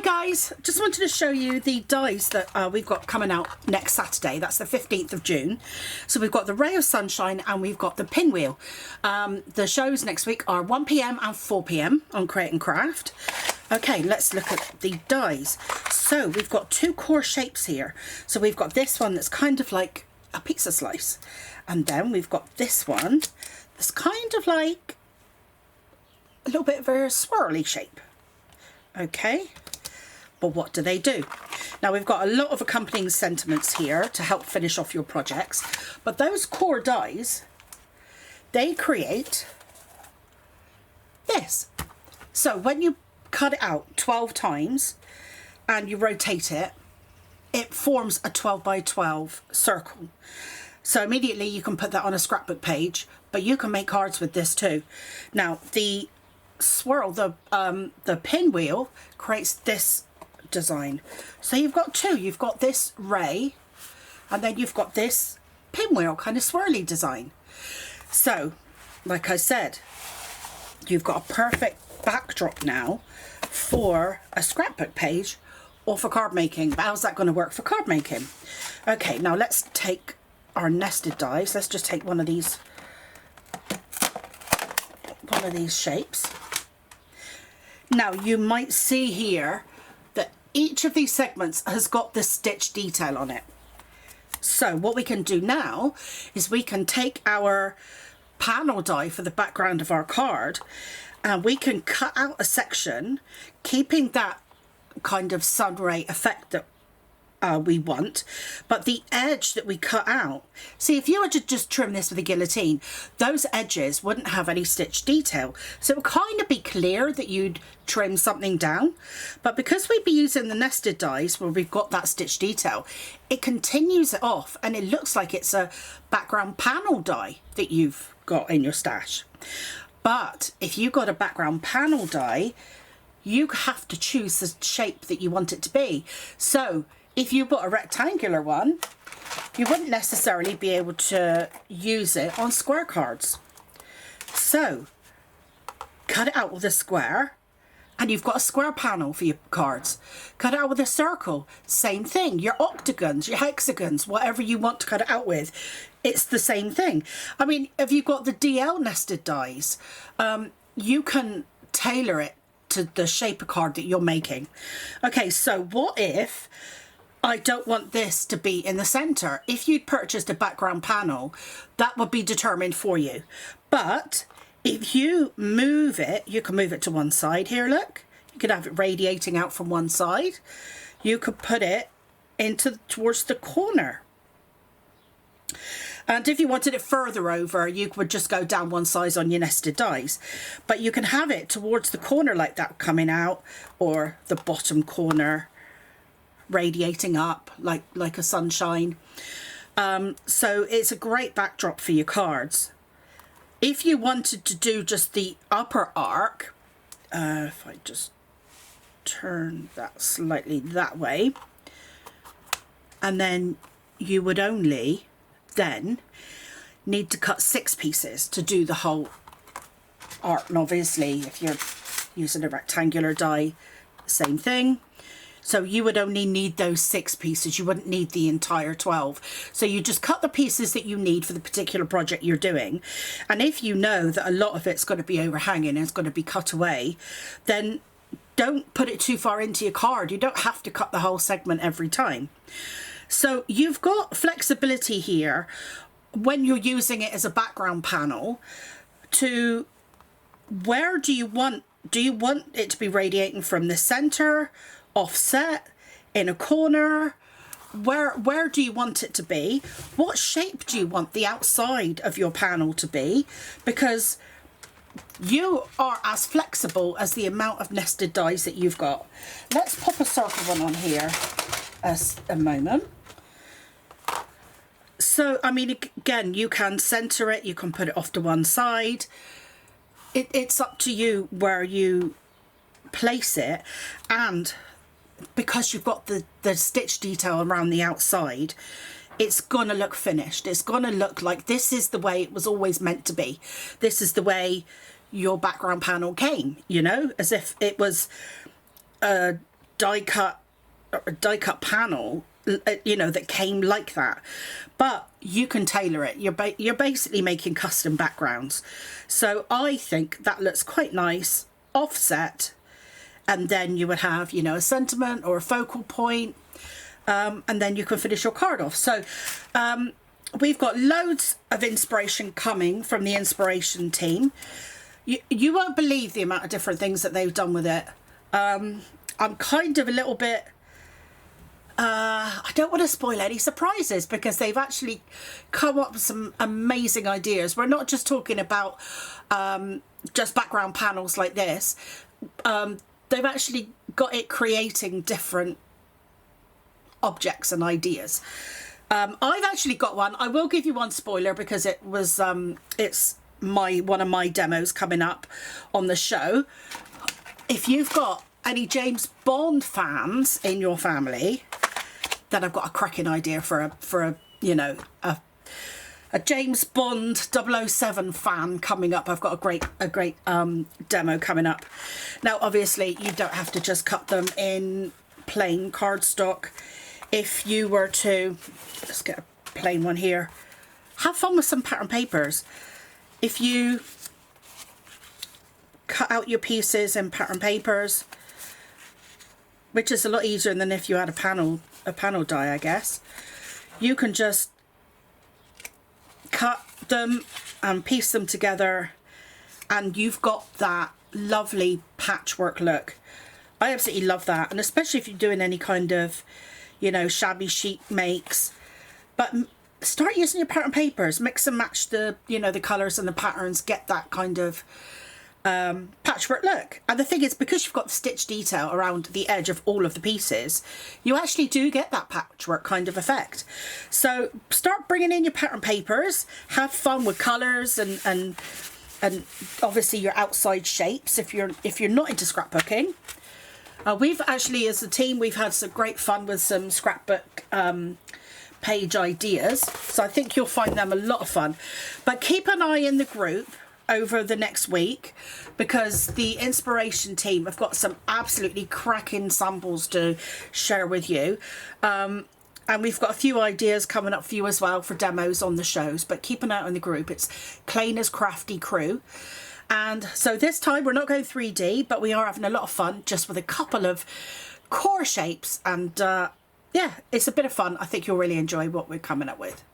guys, just wanted to show you the dies that we've got coming out next Saturday. That's the 15th of June. So we've got the Ray of Sunshine and we've got the Pinwheel. The shows next week are 1 PM and 4 PM on Create and Craft. Okay, let's look at the dies. So we've got two core shapes here. So we've got this one that's kind of like a pizza slice. And then we've got this one that's kind of like a little bit of a swirly shape. Okay, but what do they do? Now we've got a lot of accompanying sentiments here to help finish off your projects, but those core dies, they create this. So when you cut it out 12 times and you rotate it, it forms a 12 by 12 circle. So immediately you can put that on a scrapbook page, but you can make cards with this too. Now the swirl, the pinwheel creates this design. So you've got two. You've got this ray and then you've got this pinwheel kind of swirly design. So like I said, you've got a perfect backdrop now for a scrapbook page or for card making. But how's that going to work for card making? Okay, now let's take our nested dies. Let's just take one of these shapes. Now you might see here that each of these segments has got the stitch detail on it. So what we can do now is we can take our panel die for the background of our card and we can cut out a section, keeping that kind of sun ray effect that we want, but the edge that we cut out, see, if you were to just trim this with a guillotine, those edges wouldn't have any stitch detail, so it would kind of be clear that you'd trim something down. But because we'd be using the nested dies where we've got that stitch detail, it continues it off and it looks like it's a background panel die that you've got in your stash. But if you've got a background panel die, you have to choose the shape that you want it to be. So if you bought a rectangular one, you wouldn't necessarily be able to use it on square cards. So cut it out with a square and you've got a square panel for your cards. Cut it out with a circle, same thing. Your octagons, your hexagons, whatever you want to cut it out with, it's the same thing. I mean, if you've got the DL nested dies, you can tailor it to the shape of card that you're making. Okay, so what if I don't want this to be in the center? If you'd purchased a background panel, that would be determined for you. But if you move it, you can move it to one side here, look. You could have it radiating out from one side. You could put it towards the corner. And if you wanted it further over, you would just go down one size on your nested dies. But you can have it towards the corner like that coming out, or the bottom corner radiating up like a sunshine. So it's a great backdrop for your cards. If you wanted to do just the upper arc, if I just turn that slightly that way, and then you would only then need to cut 6 pieces to do the whole arc. And obviously if you're using a rectangular die, same thing. So you would only need those 6 pieces. You wouldn't need the entire 12. So you just cut the pieces that you need for the particular project you're doing. And if you know that a lot of it's going to be overhanging and it's going to be cut away, then don't put it too far into your card. You don't have to cut the whole segment every time. So you've got flexibility here when you're using it as a background panel to where do you want it to be radiating from the center, offset, in a corner? Where do you want it to be? What shape do you want the outside of your panel to be? Because you are as flexible as the amount of nested dies that you've got. Let's pop a circle one on here as a moment. So, I mean, again, you can center it, you can put it off to one side. It's up to you where you place it. And because you've got the stitch detail around the outside, it's gonna look finished. It's gonna look like this is the way it was always meant to be. This is the way your background panel came, you know, as if it was a die cut panel, you know, that came like that. But you can tailor it. You're basically making custom backgrounds. So I think that looks quite nice, offset, and then you would have, you know, a sentiment or a focal point, and then you can finish your card off. So we've got loads of inspiration coming from the inspiration team. You won't believe the amount of different things that they've done with it. I'm kind of a little bit, I don't want to spoil any surprises, because they've actually come up with some amazing ideas. We're not just talking about just background panels like this. They've actually got it creating different objects and ideas. I've actually got one. I will give you one spoiler, because it was it's one of my demos coming up on the show. If you've got any James Bond fans in your family, then I've got a cracking idea for a you know, a James Bond 007 fan coming up. I've got a great demo coming up. Now, obviously, you don't have to just cut them in plain cardstock. If you were to, let's get a plain one here, have fun with some pattern papers. If you cut out your pieces in pattern papers, which is a lot easier than if you had a panel die, I guess, you can just cut them and piece them together, and you've got that lovely patchwork look. I absolutely love that, and especially if you're doing any kind of, you know, shabby chic makes. But start using your pattern papers, mix and match the, you know, the colours and the patterns, get that kind of patchwork look. And the thing is, because you've got stitch detail around the edge of all of the pieces, you actually do get that patchwork kind of effect. So start bringing in your pattern papers, have fun with colours and obviously your outside shapes if you're not into scrapbooking. We've actually, as a team, we've had some great fun with some scrapbook page ideas, so I think you'll find them a lot of fun. But keep an eye in the group over the next week, because the inspiration team have got some absolutely cracking samples to share with you, and we've got a few ideas coming up for you as well for demos on the shows. But keep an eye on the group. It's Cleaner's Crafty Crew. And so this time we're not going 3D, but we are having a lot of fun just with a couple of core shapes. And yeah, it's a bit of fun. I think you'll really enjoy what we're coming up with.